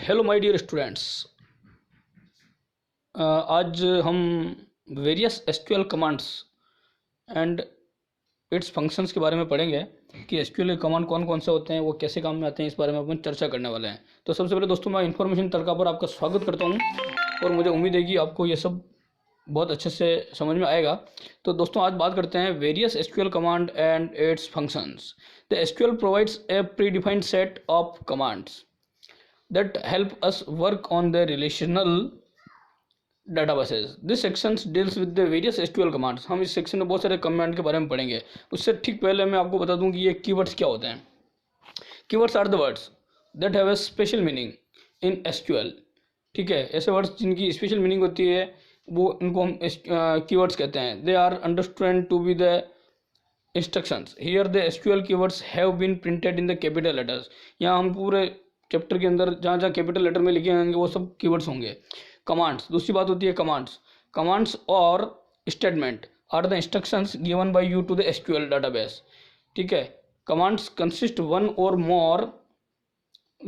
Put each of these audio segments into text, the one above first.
Hello my dear students. आज हम various SQL commands and its functions के बारे में पढ़ेंगे कि एसक्यूएल कमांड कौन कौन से होते हैं, वो कैसे काम में आते हैं, इस बारे में अपन चर्चा करने वाले हैं। तो सबसे पहले दोस्तों मैं इन्फॉर्मेशन तड़का पर आपका स्वागत करता हूँ और मुझे उम्मीद है कि आपको ये सब बहुत अच्छे से समझ में आएगा। तो दोस्तों आज बात करते हैं various SQL command and its functions. The SQL provides a pre defined set of commands that help us work on the relational databases. This section deals with the various SQL commands. हम इस section में बहुत सारे command के बारे में पढ़ेंगे। उससे ठीक पहले मैं आपको बता दूं कि ये कीवर्ड्स क्या होते हैं। Keywords are the words that have a special meaning in SQL। ठीक है, ऐसे वर्ड्स जिनकी स्पेशल मीनिंग होती है वो इनको हम कीवर्ड्स कहते हैं। They are understand to be the instructions. Here the SQL keywords have been printed in the capital letters. यहाँ हम पूरे चैप्टर के अंदर जहाँ जहाँ कैपिटल लेटर में लिखे होंगे वो सब कीवर्ड्स होंगे। कमांड्स, दूसरी बात होती है कमांड्स। कमांड्स और statement are the instructions given by you to the SQL database. ठीक है, commands consist one or more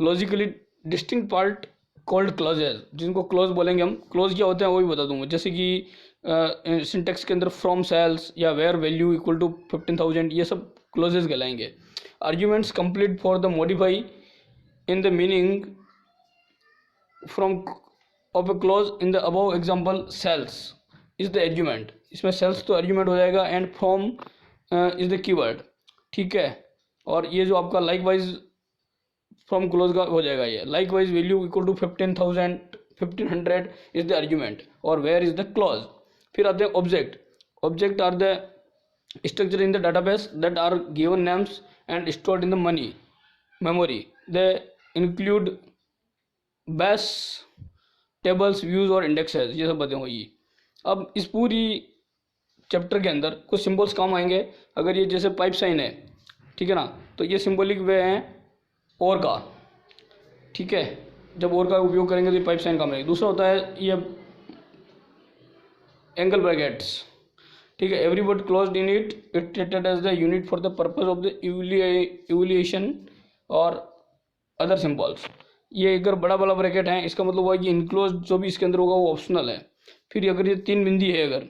logically distinct part called clauses, जिनको क्लोज बोलेंगे हम। क्लोज क्या होते हैं वो भी बता दूंगा, जैसे कि सिंटेक्स के अंदर फ्रॉम सेल्स या वेयर वैल्यू इक्वल टू 15,000, ये सब क्लोजेज कहलाएंगे। Arguments complete for the modify in the meaning from of a clause in the above example cells is the argument। इसमें cells तो argument हो जाएगा and from is the keyword। ठीक है, और ये जो आपका likewise from clause का हो जाएगा, ये likewise value equal to 15,000 1500 is the argument और where is the clause। फिर आते हैं object। object are the structure in the database that are given names and stored in the memory। they include bash, tables, views और indexes, ये सब बातें हुई। अब इस पूरी चैप्टर के अंदर कुछ सिंबल्स काम आएंगे। अगर ये जैसे पाइप साइन है, ठीक है ना, तो ये सिंबलिक वे हैं और का। ठीक है, जब और का उपयोग करेंगे तो ये पाइप साइन काम आएगी। दूसरा होता है ये एंगल ब्रैकेट्स। ठीक है, every word closed in it treated as the unit for the purpose of the evaluation or other symbols. ये अगर बड़ा वाला ब्रैकेट है इसका मतलब हुआ कि इनक्लोज जो भी इसके अंदर होगा वो ऑप्शनल है। फिर अगर ये तीन बिंदी है अगर,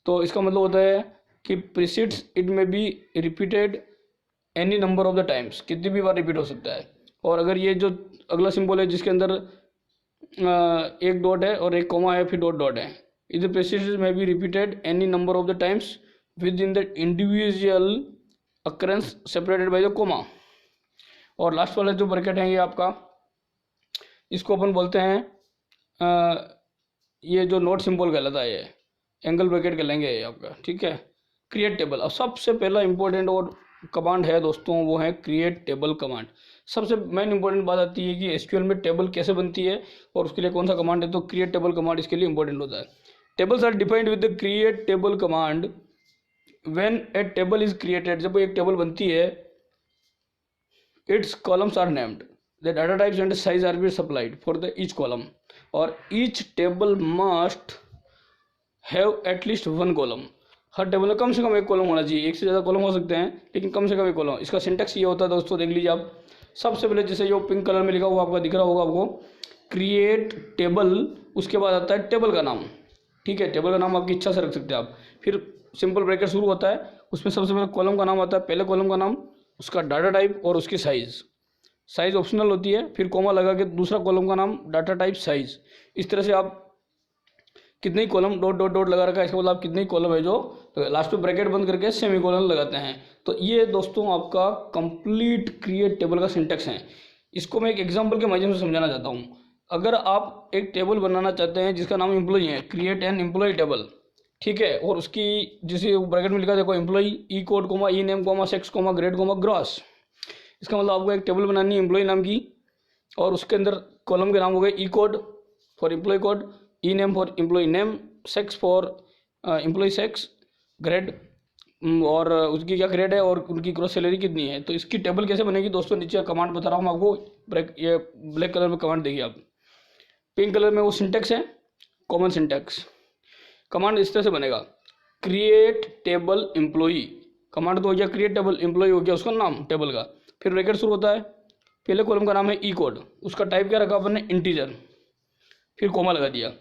तो इसका मतलब होता है कि प्रीसीड्स इट में be repeated any number of the times, कितनी भी बार रिपीट हो सकता है। और अगर ये जो अगला सिंबल है जिसके अंदर एक डॉट है और एक कॉमा है फिर डॉट डॉट है, इधर प्रीसीड्स में be repeated any number of the times with in the individual occurrence separated by the comma. और लास्ट वाला जो ब्रैकेट है ये आपका, इसको अपन बोलते हैं ये जो नोट सिंबल कहलाता है, ये एंगल ब्रैकेट कहलाएंगे ये आपका। ठीक है, क्रिएट टेबल। अब सबसे पहला इंपॉर्टेंट और कमांड है दोस्तों, वो है क्रिएट टेबल कमांड। सबसे मेन इंपॉर्टेंट बात आती है कि एसक्यूएल में टेबल कैसे बनती है और उसके लिए कौन सा कमांड है, तो क्रिएट टेबल कमांड इसके लिए इंपॉर्टेंट होता है। Tables are defined with the create table command when a table is created. जब एक टेबल बनती है, its columns are named, the data types and size are be supplied for the each column, और each table must have at least one column। Her table में कम से कम एक column होना चाहिए। एक से ज़्यादा कॉलम हो सकते हैं लेकिन कम से कम एक कॉलम। इसका सिंटेक्स ये होता है दोस्तों, देख लीजिए आप। सबसे पहले जैसे जो पिंक कलर में लिखा हुआ आपका दिख रहा होगा आपको, क्रिएट टेबल, उसके बाद आता है टेबल का नाम। ठीक है, टेबल का नाम आपकी इच्छा से रख सकते हैं आप। फिर सिंपल ब्रैकेट शुरू होता है, उसमें सबसे पहले कॉलम का नाम आता है, पहले कॉलम का नाम, उसका डाटा टाइप और उसकी साइज ऑप्शनल होती है। फिर कॉमा लगा के दूसरा कॉलम का नाम, डाटा टाइप, साइज। इस तरह से आप कितने ही कॉलम डॉट डॉट डॉट लगा रखा है, इसका मतलब आप कितने ही कॉलम है जो, तो लास्ट में ब्रैकेट बंद करके सेमी कॉलम लगाते हैं। तो ये दोस्तों आपका कंप्लीट क्रिएट टेबल का सिंटेक्स है। इसको मैं एक एग्जाम्पल के माध्यम से समझाना चाहता हूँ। अगर आप एक टेबल बनाना चाहते हैं जिसका नाम एम्प्लॉई है, क्रिएट एन एम्प्लॉई टेबल। ठीक है, और उसकी जिसे ब्रैकेट में लिखा देखो, employee E code comma E name comma sex comma grade comma gross. इसका मतलब आपको एक टेबल बनानी है एम्प्लॉई नाम की, और उसके अंदर कॉलम के नाम हो गए E code for employee code, E name for employee name, sex for employee sex, grade और उसकी क्या ग्रेड है और उनकी ग्रॉस सैलरी कितनी है। तो इसकी टेबल कैसे बनेगी दोस्तों, नीचे कमांड बता रहा हूँ आपको। ये ब्लैक कलर में कमांड देखिए आप, पिंक कलर में वो सिंटेक्स है, कॉमन सिंटेक्स। कमांड इस तरह से बनेगा, क्रिएट टेबल एम्प्लॉई। कमांड तो हो गया क्रिएट टेबल, एम्प्लॉई हो गया उसका नाम टेबल का। फिर ब्रैकेट शुरू होता है, पहले कॉलम का नाम है ई कोड, उसका टाइप क्या रखा अपन ने, इंटीजर, फिर कोमा लगा दिया।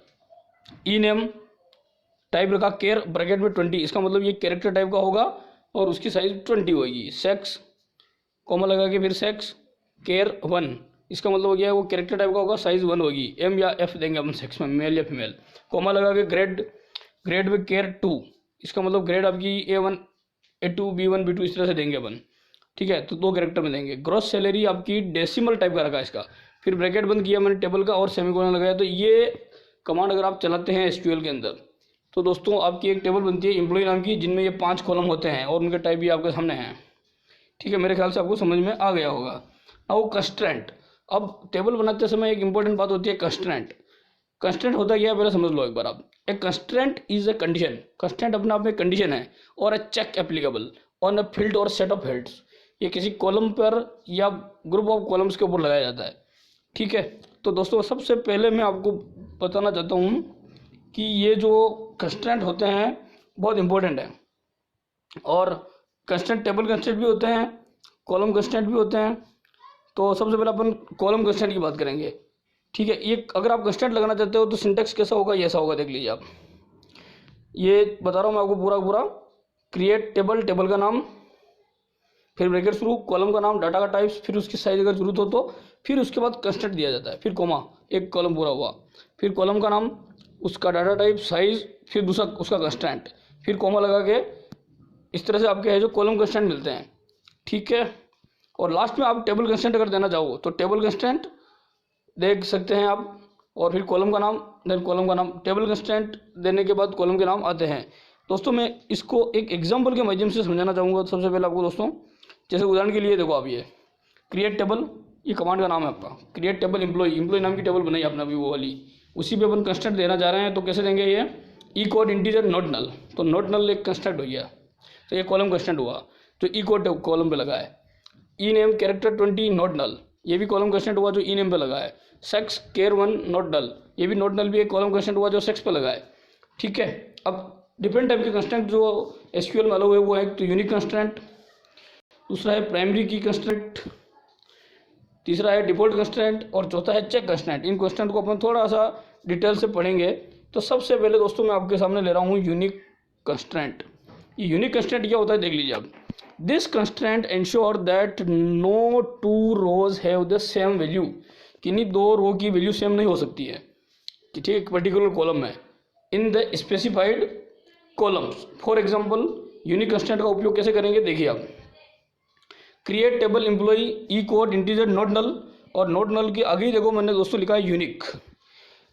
ई नेम टाइप रखा केर ब्रैकेट में 20, इसका मतलब ये कैरेक्टर टाइप का होगा और उसकी साइज 20 होगी। सेक्स कोमा लगा के फिर सेक्स केर 1, इसका मतलब हो गया वो कैरेक्टर टाइप का होगा, साइज 1 होगी। एम या एफ देंगे अपन सेक्स में, मेल या फीमेल। कोमा लगा के ग्रेड में केर 2, इसका मतलब ग्रेड आपकी A1 A2 B1 B2 इस तरह से देंगे अपन, ठीक है। तो 2 कैरेक्टर में देंगे। ग्रॉस सैलरी आपकी डेसिमल टाइप का रखा इसका, फिर ब्रैकेट बंद किया मैंने टेबल का और सेमीकोलन लगाया। तो ये कमांड अगर आप चलाते हैं SQL के अंदर तो दोस्तों आपकी एक टेबल बनती है एम्प्लॉय नाम की, जिनमें ये 5 कॉलम होते हैं और उनके टाइप भी आपके सामने हैं, ठीक है। मेरे ख्याल से आपको समझ में आ गया होगा। अब कंस्ट्रेंट, अब टेबल बनाते समय एक इंपॉर्टेंट बात होती है कंस्ट्रेंट। कंस्ट्रेंट होता क्या है पहले समझ लो एक बार आप। A constraint is a condition, constraint अपने आप में कंडीशन है और a check applicable on a field or set of fields. ये किसी कॉलम पर या ग्रुप ऑफ कॉलम्स के ऊपर लगाया जाता है, ठीक है। तो दोस्तों सबसे पहले मैं आपको बताना चाहता हूँ कि ये जो कंस्ट्रेंट होते हैं बहुत इंपॉर्टेंट है, और कंस्ट्रेंट टेबल कंस्ट्रेंट भी होते हैं, कॉलम कंस्ट्रेंट भी होते हैं। तो सबसे पहले अपन कॉलम कंस्ट्रेंट की बात करेंगे, ठीक है। ये अगर आप कंस्ट्रेंट लगाना चाहते हो तो सिंटेक्स कैसा होगा, ये ऐसा होगा, देख लीजिए आप। ये बता रहा हूँ मैं आपको पूरा क्रिएट टेबल, टेबल का नाम, फिर ब्रैकेट शुरू, कॉलम का नाम, डाटा का टाइप्स, फिर उसकी साइज अगर जरूरत हो तो, फिर उसके बाद कंस्ट्रेंट दिया जाता है, फिर कोमा, एक कॉलम पूरा हुआ, फिर कॉलम का नाम, उसका डाटा टाइप, साइज, फिर दूसरा उसका कंस्ट्रेंट, फिर कोमा लगा के इस तरह से आपके है जो कॉलम कंस्ट्रेंट मिलते हैं, ठीक है। और लास्ट में आप टेबल कंस्ट्रेंट अगर देना चाहो तो टेबल कंस्ट्रेंट देख सकते हैं आप, और फिर कॉलम का नाम, देन कॉलम का नाम। टेबल कंस्ट्रेंट देने के बाद कॉलम के नाम आते हैं। दोस्तों मैं इसको एक एग्जांपल के माध्यम से समझाना चाहूँगा। सबसे पहले आपको दोस्तों, जैसे उदाहरण के लिए देखो आप, ये क्रिएट टेबल, ये कमांड का नाम है आपका, क्रिएट टेबल एम्प्लॉय नाम की टेबल बनाई आपने अभी वो वाली, उसी पे अपन कंस्ट्रेंट देना चाह रहे हैं। तो कैसे देंगे, ये ई कोड इंटीजर नॉट नल, तो नॉट नल एक कंस्ट्रेंट हो गया, तो ये कॉलम कंस्ट्रेंट हुआ, तो ई कोड कॉलम पे लगा है। ई नेम कैरेक्टर 20 नॉट नल, ये भी कॉलम कंस्ट्रेंट हुआ जो ई नेम पे लगा है। सेक्स केयर 1 नॉट नल, ये भी नॉट नल भी एक कॉलम कंस्ट्रेंट हुआ जो सेक्स पे लगा है, ठीक है। अब डिफरेंट टाइप के कंस्ट्रेंट जो SQL में अलग हुए वो है, तो यूनिक कंस्ट्रेंट, दूसरा है प्राइमरी की कंस्ट्रेंट, तीसरा है डिफॉल्ट कंस्ट्रेंट, और चौथा है चेक कंस्ट्रेंट। इन कंस्ट्रेंट को अपन थोड़ा सा डिटेल से पढ़ेंगे। तो सबसे पहले दोस्तों मैं आपके सामने ले रहा हूँ यूनिक कंस्ट्रेंट। ये यूनिक कंस्ट्रेंट क्या होता है देख लीजिए आप। This constraint ensure that no 2 rows have the same value, किन्हीं 2 रो की वैल्यू सेम नहीं हो सकती है, ठीक है, एक पर्टिकुलर कॉलम में, in the specified columns. For example unique constraint का उपयोग कैसे करेंगे देखिए आप। Create table employee code integer not null, और नॉट नल के आगे ही देखो मैंने दोस्तों लिखा है यूनिक,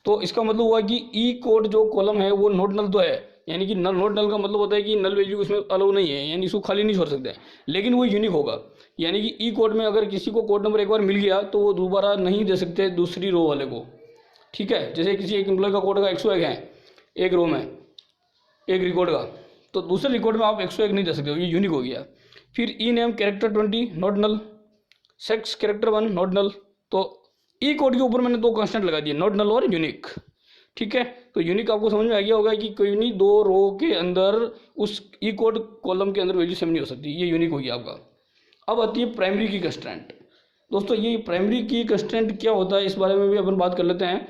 तो इसका मतलब हुआ कि ई कोड जो कॉलम है वो नॉट नल तो है, यानी कि नॉट नल का मतलब होता है कि नल वैल्यू उसमें अलाउ नहीं है, यानी इसको खाली नहीं छोड़ सकते, लेकिन वो यूनिक होगा। यानी कि ई कोड में अगर किसी को कोड नंबर एक बार मिल गया तो वो दोबारा नहीं दे सकते दूसरी रो वाले को, ठीक है। जैसे किसी एक एम्प्लॉय का कोड का 101 है एक रो में, एक रिकॉर्ड का, तो दूसरे रिकॉर्ड में आप 101 नहीं दे सकते, ये यूनिक हो गया। फिर E name character 20 not null, sex character 1 not null, तो ई कोड के ऊपर मैंने 2 कांस्टेंट लगा दिए, नॉट नल और यूनिक, ठीक है। तो यूनिक आपको समझ में आ गया होगा कि कोई नहीं 2 रो के अंदर उस ई कोड कॉलम के अंदर वैल्यू सेम नहीं हो सकती, ये यूनिक हो गया आपका। अब आती है प्राइमरी की कंस्ट्रेंट। दोस्तों ये प्राइमरी की कंस्ट्रेंट क्या होता है इस बारे में भी अपन बात कर लेते हैं।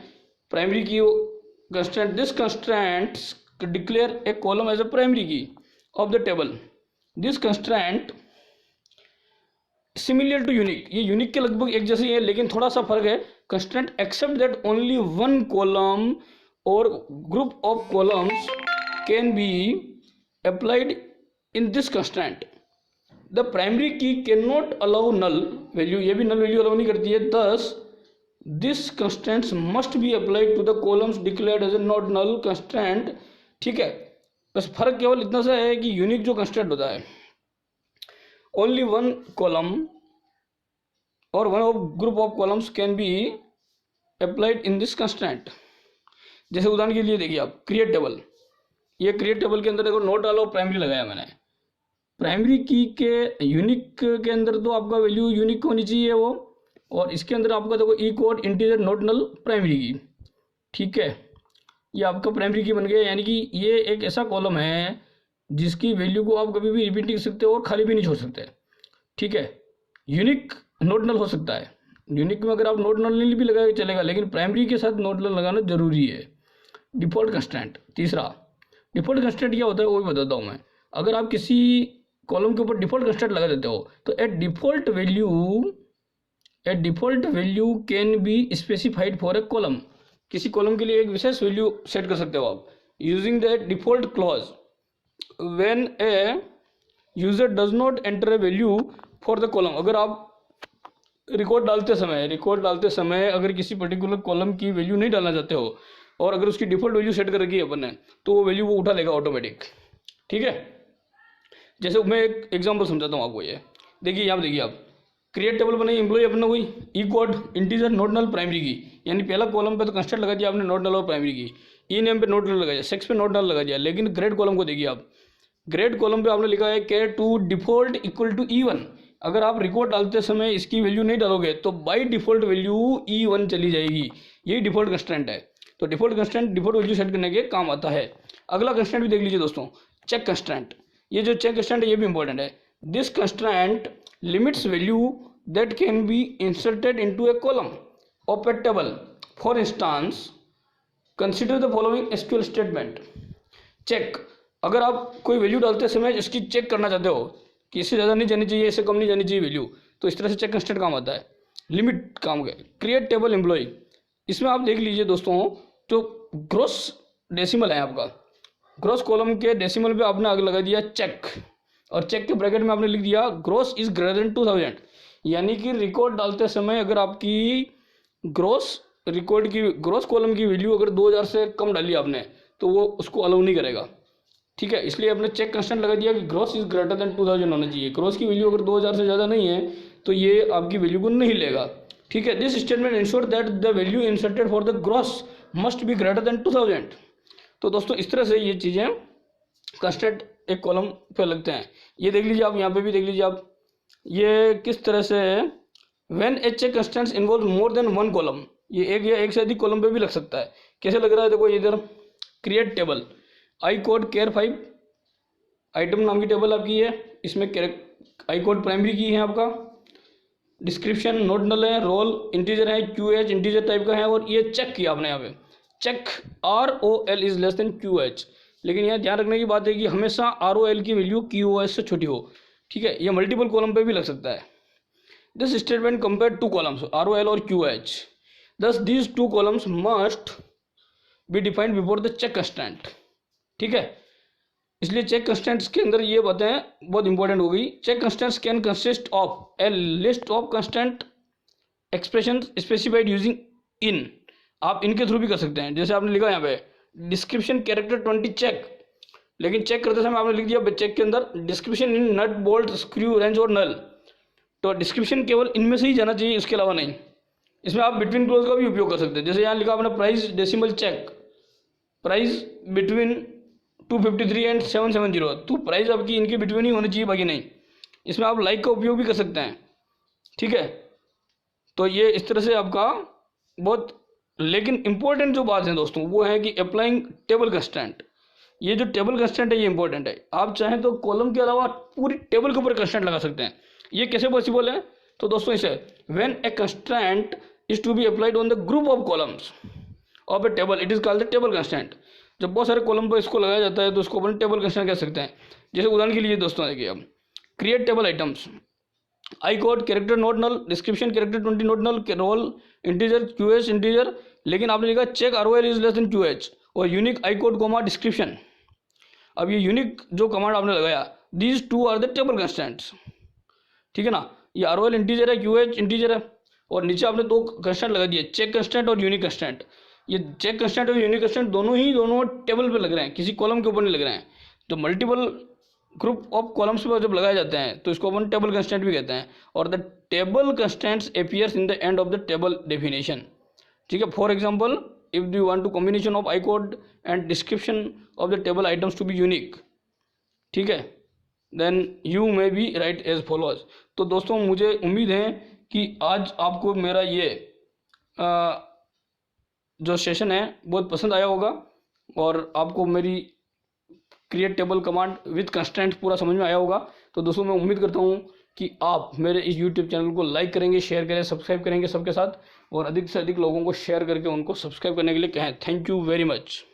Primary key constraint, this constraint declare a column as a primary key of the table. This constraint similar to unique, ये यूनिक के लगभग एक जैसे ही है, लेकिन थोड़ा सा फर्क है। Constraint except that only 1 column or group of columns can be applied in this constraint. The primary key can not allow null value, ये भी नल वैल्यू अलाउ नहीं करती है। Thus this constraints must be applied to the columns declared as a not null constraint, ठीक है। बस फर्क केवल इतना सा है कि यूनिक जो कंस्ट्रेंट होता है ओनली 1 कॉलम और 1 of group of columns can be applied in this constraint. जैसे उदाहरण के लिए देखिए आप क्रिएट टेबल, ये क्रिएट टेबल के अंदर देखो नॉट डाला और प्राइमरी लगाया मैंने। प्राइमरी की के यूनिक के अंदर तो आपका वैल्यू यूनिक होनी चाहिए वो, और इसके अंदर आपका देखो E code integer not null primary key, ठीक है। ये आपका प्राइमरी की बन गया, यानी कि ये एक ऐसा कॉलम है जिसकी वैल्यू को आप कभी भी रिपीट नहीं कर सकते और खाली भी नहीं छोड़ सकते, ठीक है। यूनिक नॉट नल हो सकता है, यूनिक में अगर आप नोट नल भी लगाए चलेगा, लेकिन प्राइमरी के साथ नोट नल लगाना जरूरी है। डिफ़ॉल्ट कंस्टेंट, तीसरा डिफ़ॉल्ट कंस्टेंट क्या होता है वो भी बताता हूँ मैं। अगर आप किसी कॉलम के ऊपर डिफ़ॉल्ट कंस्टेंट लगा देते हो तो a default value can be specified for a column. किसी कॉलम के लिए एक विशेष वैल्यू सेट कर सकते हो आप using the default clause when a user does not enter a value for the column. अगर आप रिकॉर्ड डालते समय अगर किसी पर्टिकुलर कॉलम की वैल्यू नहीं डालना चाहते हो और अगर उसकी डिफ़ॉल्ट वैल्यू सेट कर रखी है अपन ने, तो वो वैल्यू वो उठा लेगा ऑटोमेटिक। ठीक है, जैसे मैं एक एग्जांपल समझाता हूँ आपको। ये देखिए, यहाँ देखिए आप क्रिएट टेबल बनाई, एम्प्लॉय अपना हुई, ई कोड, इंटीजर, नोट नल, प्राइमरी की। यानी पहला कॉलम पे तो कंस्टेंट लगा दिया आपने नोट नल और प्राइमरी की, ई नेम पे नोट नल लगा दिया, सेक्स पे नोट नल लगा दिया। लेकिन ग्रेड कॉलम को देखिए आप, ग्रेड कॉलम पे आपने लिखा है के to default equal to E1। अगर आप रिकॉर्ड डालते समय इसकी वैल्यू नहीं डालोगे तो बाई डिफ़ॉल्ट वैल्यू E1 चली जाएगी। यही डिफ़ॉल्ट कंस्टेंट है। तो default constant default value set करने के काम आता है। अगला कंस्टेंट भी देख लीजिए दोस्तों, चेक कंस्टेंट। ये जो चेक कंस्टेंट है ये भी इंपॉर्टेंट है। This constant limits value that can be inserted into a column of a table. For instance consider the following SQL statement. Check, अगर आप कोई वैल्यू डालते समय इसकी चेक करना चाहते हो कि इससे ज़्यादा नहीं जानी चाहिए, इससे कम नहीं जानी चाहिए वैल्यू, तो इस तरह से चेक कंस्टेंट काम आता है। लिमिट काम का क्रिएट टेबल एम्प्लॉय, इसमें आप देख लीजिए दोस्तों, जो ग्रोस डेसिमल है आपका, ग्रोस कॉलम के डेसिमल पे आपने आगे लगा दिया चेक, और चेक के ब्रैकेट में आपने लिख दिया ग्रोस इज ग्रेटर देन 2000। यानी कि रिकॉर्ड डालते समय अगर आपकी ग्रोस कॉलम की वैल्यू अगर 2000 से कम डाली आपने तो वो उसको अलाउ नहीं करेगा। ठीक है, इसलिए आपने चेक कंस्टेंट लगा दिया कि ग्रोस इज ग्रेटर देन 2000 होना चाहिए। ग्रोस की वैल्यू अगर 2000 से ज़्यादा नहीं है तो ये आपकी वैल्यू को नहीं लेगा। ठीक है, this statement ensure that the value inserted for the gross must be greater than 2000। तो दोस्तों इस तरह से ये चीज़ें कंस्टेंट एक कॉलम पे लगते हैं। ये देख लीजिए आप, यहाँ पे भी देख लीजिए आप, ये किस तरह से when a check constants involve more than one column, ये एक या एक से अधिक कॉलम पे भी लग सकता है। कैसे लग रहा है देखो, इधर क्रिएट टेबल, आई कोड केयर 5 आइटम नाम की टेबल आपकी है, इसमें आई कोड प्राइमरी की है आपका, डिस्क्रिप्शन नोट नल है, रोल इंटीजर है, QH इंटीजर टाइप का है, और ये चेक किया आपने यहाँ पे check ROL is less than QH। लेकिन यहाँ ध्यान रखने की बात है कि हमेशा ROL की वैल्यू QoS से छोटी हो। ठीक है, ये मल्टीपल कॉलम पे भी लग सकता है। This statement compare two columns ROL और QH, thus these two columns must be defined before the check constant. ठीक है, इसलिए चेक कंस्टेंट्स के अंदर ये बातें बहुत इंपॉर्टेंट हो गई। Check constants can consist of a list of constant expression specified using in. आप इनके थ्रू भी कर सकते हैं, जैसे आपने लिखा यहाँ पे डिस्क्रिप्शन कैरेक्टर 20 चेक, लेकिन चेक करते समय आपने लिख दिया चेक के अंदर description in nut bolt screw range और नल, तो डिस्क्रिप्शन केवल इनमें से ही जाना चाहिए, इसके अलावा नहीं। इसमें आप बिटवीन क्लोज का भी उपयोग कर सकते हैं, जैसे यहाँ लिखा आपने price decimal check, price between 253 and 770, तो प्राइस आपकी इनके बिटवीन ही होनी चाहिए, बाकी नहीं। इसमें आप लाइक का उपयोग भी कर सकते हैं। ठीक है, तो ये इस तरह से आपका बहुत, लेकिन इंपॉर्टेंट जो बात है दोस्तों वो है कि अप्लाइंग टेबल कंस्टेंट। ये जो टेबल कंस्टेंट है ये इंपॉर्टेंट है। आप चाहें तो कॉलम के अलावा पूरी टेबल के ऊपर कंस्टेंट लगा सकते हैं। ये कैसे पॉसिबल है, तो दोस्तों इसे when a constant is to be applied on the group of columns of a table it is called the table constant. जब बहुत सारे कॉलम पर इसको लगाया जाता है तो उसको अपन टेबल कंस्टेंट कह सकते हैं। जैसे उदाहरण के लिए दोस्तों देखिए, अब create table items, I code character not null, description character 20 not null, ROL integer, QH integer, लेकिन आपने लिखा check ROL is less than QH, और unique I code comma description. अब ये यूनिक जो कमांड आपने लगाया, these two are the table constants. ठीक है ना, ये ROL इंटीजर है, QH इंटीजर है, और नीचे आपने दो कंस्टेंट लगा दिए, चेक कंस्टेंट और यूनिक कंस्टेंट। ये चेक कंस्टेंट और यूनिक कंस्टेंट दोनों टेबल पे लग रहे हैं, किसी कॉलम के ऊपर नहीं लग रहे हैं। तो मल्टीपल ग्रुप ऑफ कॉलम्स पर जब लगाए जाते हैं तो इसको अपन टेबल कंस्टेंट भी कहते हैं, और the table constants appears in the end of the table definition. ठीक है, for example if you want to combination of I code and description of the table items to be unique, ठीक है, then you may be write as followers. तो दोस्तों मुझे उम्मीद है कि आज आपको मेरा ये जो सेशन है बहुत पसंद आया होगा, और आपको मेरी create table command with constant पूरा समझ में आया होगा। तो दोस्तों मैं उम्मीद करता हूँ कि आप मेरे इस यूट्यूब चैनल को लाइक करेंगे, शेयर करें, सब्सक्राइब करेंगे सबके साथ, और अधिक से अधिक लोगों को शेयर करके उनको सब्सक्राइब करने के लिए कहें। Thank you very much.